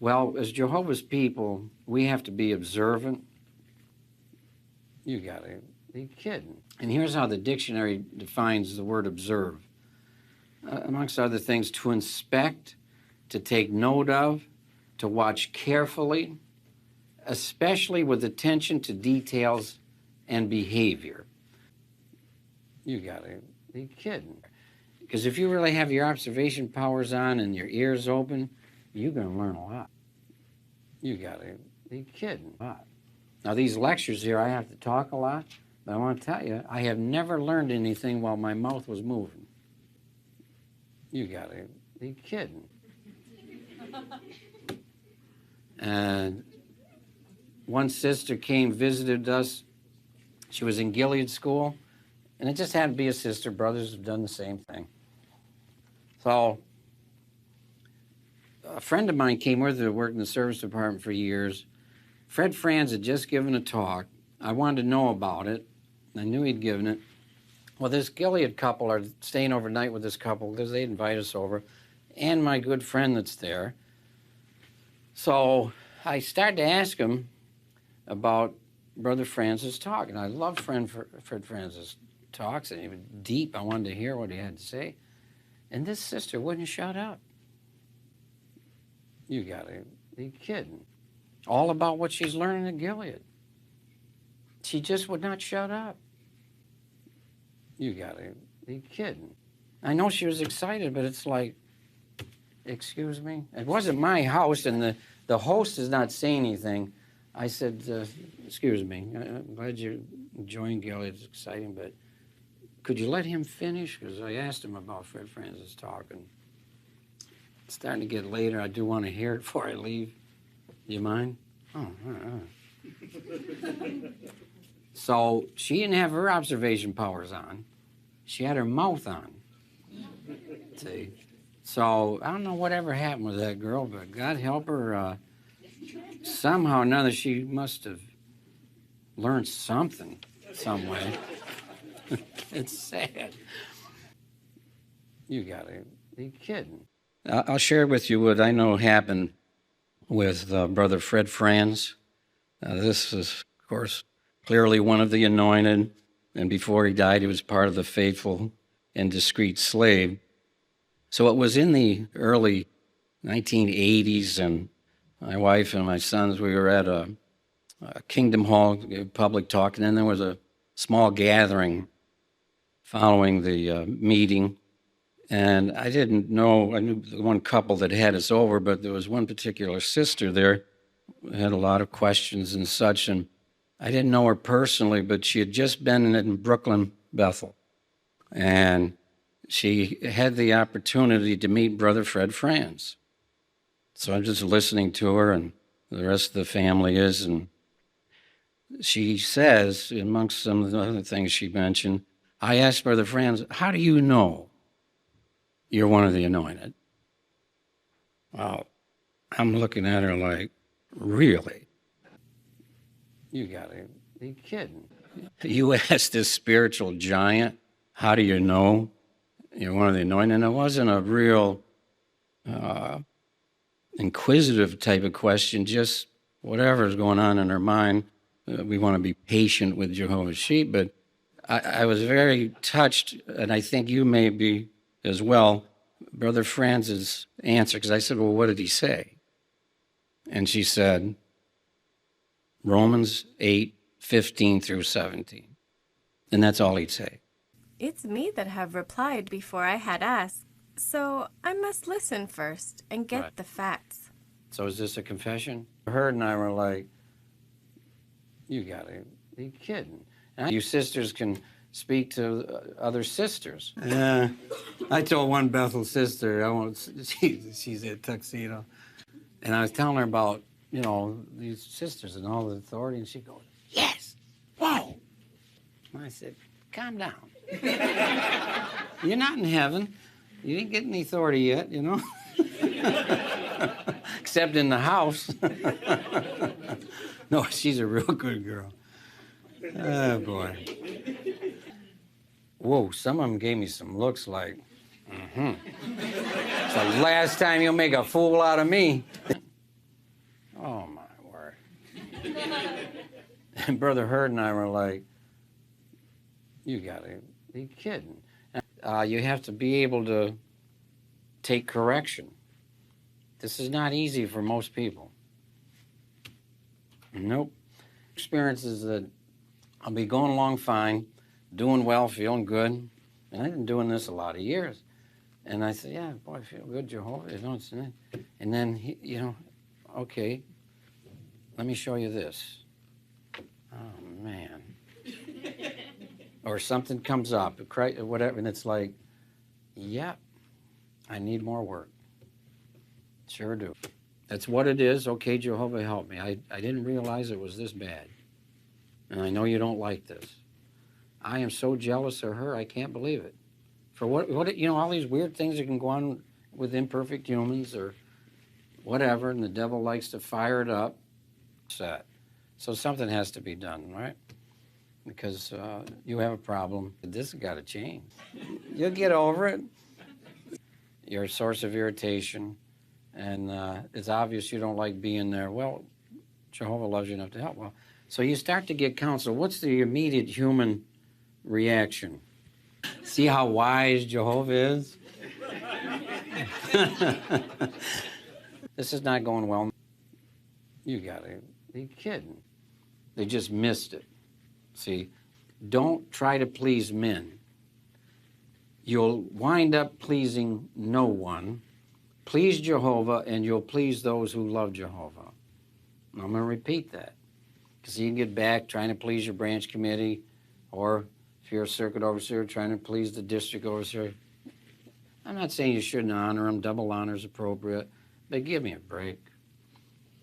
Well, as Jehovah's people, we have to be observant. You gotta be kidding. And here's how the dictionary defines the word observe. Amongst other things, to inspect, to take note of, to watch carefully, especially with attention to details and behavior. You gotta be kidding. Because if you really have your observation powers on and your ears open, you're gonna learn a lot. You gotta be kidding. Now these lectures here, I have to talk a lot, but I want to tell you, I have never learned anything while my mouth was moving. You gotta be kidding. And one sister came, visited us. She was in Gilead School, and it just happened to be a sister. Brothers have done the same thing. So a friend of mine came with her to work in the service department for years. Fred Franz had just given a talk. I wanted to know about it. I knew he'd given it. Well, this Gilead couple are staying overnight with this couple because they invite us over, and my good friend that's there. So I started to ask him about Brother Franz's talk, and I love Fred Franz's talks, and he was deep. I wanted to hear what he had to say. And this sister wouldn't shut up. You gotta be kidding. All about what she's learning at Gilead. She just would not shut up. You gotta be kidding. I know she was excited, but it's like, excuse me? It wasn't my house, and the host does not say anything. I said, excuse me, I'm glad you're enjoying Gilead. It's exciting, but could you let him finish? Because I asked him about Fred Franz's talk, and it's starting to get later. I do want to hear it before I leave. You mind? Oh, all right. So she didn't have her observation powers on. She had her mouth on. See? So I don't know whatever happened with that girl, but God help her. Somehow or another, she must have learned something some way. It's sad. You gotta be kidding. I'll share with you what I know happened with Brother Fred Franz. This is, of course, clearly one of the anointed, and before he died, he was part of the faithful and discreet slave. So it was in the early 1980s, and my wife and my sons, we were at a Kingdom Hall public talk, and then there was a small gathering following the meeting. And I didn't know, I knew the one couple that had us over, but there was one particular sister there who had a lot of questions and such, and I didn't know her personally, but she had just been in Brooklyn, Bethel. And she had the opportunity to meet Brother Fred Franz. So I'm just listening to her, and the rest of the family is, and she says, amongst some of the other things she mentioned, I asked Brother Franz, how do you know you're one of the anointed? Wow. I'm looking at her like, really? You gotta be kidding. You asked this spiritual giant, how do you know you're one of the anointed? And it wasn't a real inquisitive type of question, just whatever's going on in her mind. We want to be patient with Jehovah's sheep, but I was very touched, and I think you may be as well, Brother Franz's answer, because I said, well, what did he say? And she said, Romans 8:15 through 17. And that's all he'd say. It's me that have replied before I had asked, so I must listen first and get the facts. So is this a confession? Her and I were like, you gotta be kidding. And you sisters can speak to other sisters. Yeah. I told one Bethel sister, she's a tuxedo, and I was telling her about, these sisters and all the authority, and she goes, yes, whoa. And I said, calm down. You're not in heaven. You didn't get any authority yet, except in the house. No, she's a real good girl. Oh, boy. Whoa, some of them gave me some looks like, It's the last time you'll make a fool out of me. Oh, my word. And Brother Hurd and I were like, you got to be kidding. You have to be able to take correction. This is not easy for most people. Nope. Experiences that I'll be going along fine, doing well, feeling good. And I've been doing this a lot of years. And I said, yeah, boy, I feel good, Jehovah. And then, okay, let me show you this. Oh, man. Or something comes up, whatever, and it's like, yeah, I need more work. Sure do. That's what it is. Okay, Jehovah, help me. I didn't realize it was this bad. And I know you don't like this. I am so jealous of her, I can't believe it. For what all these weird things that can go on with imperfect humans or whatever, and the devil likes to fire it up. So something has to be done, right? Because you have a problem. This has got to change. You'll get over it. You're a source of irritation, and it's obvious you don't like being there. Well, Jehovah loves you enough to help. Well, so you start to get counsel. What's the immediate human reaction? See how wise Jehovah is? This is not going well. You got to be kidding. They just missed it. See, don't try to please men. You'll wind up pleasing no one. Please Jehovah, and you'll please those who love Jehovah. And I'm going to repeat that. Because you can get back trying to please your branch committee, or if you're a circuit overseer, trying to please the district overseer. I'm not saying you shouldn't honor them. Double honor is appropriate. But give me a break.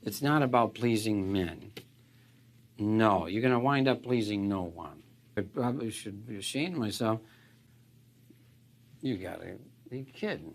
It's not about pleasing men. No, you're going to wind up pleasing no one. I probably should be ashamed of myself. You got to be kidding.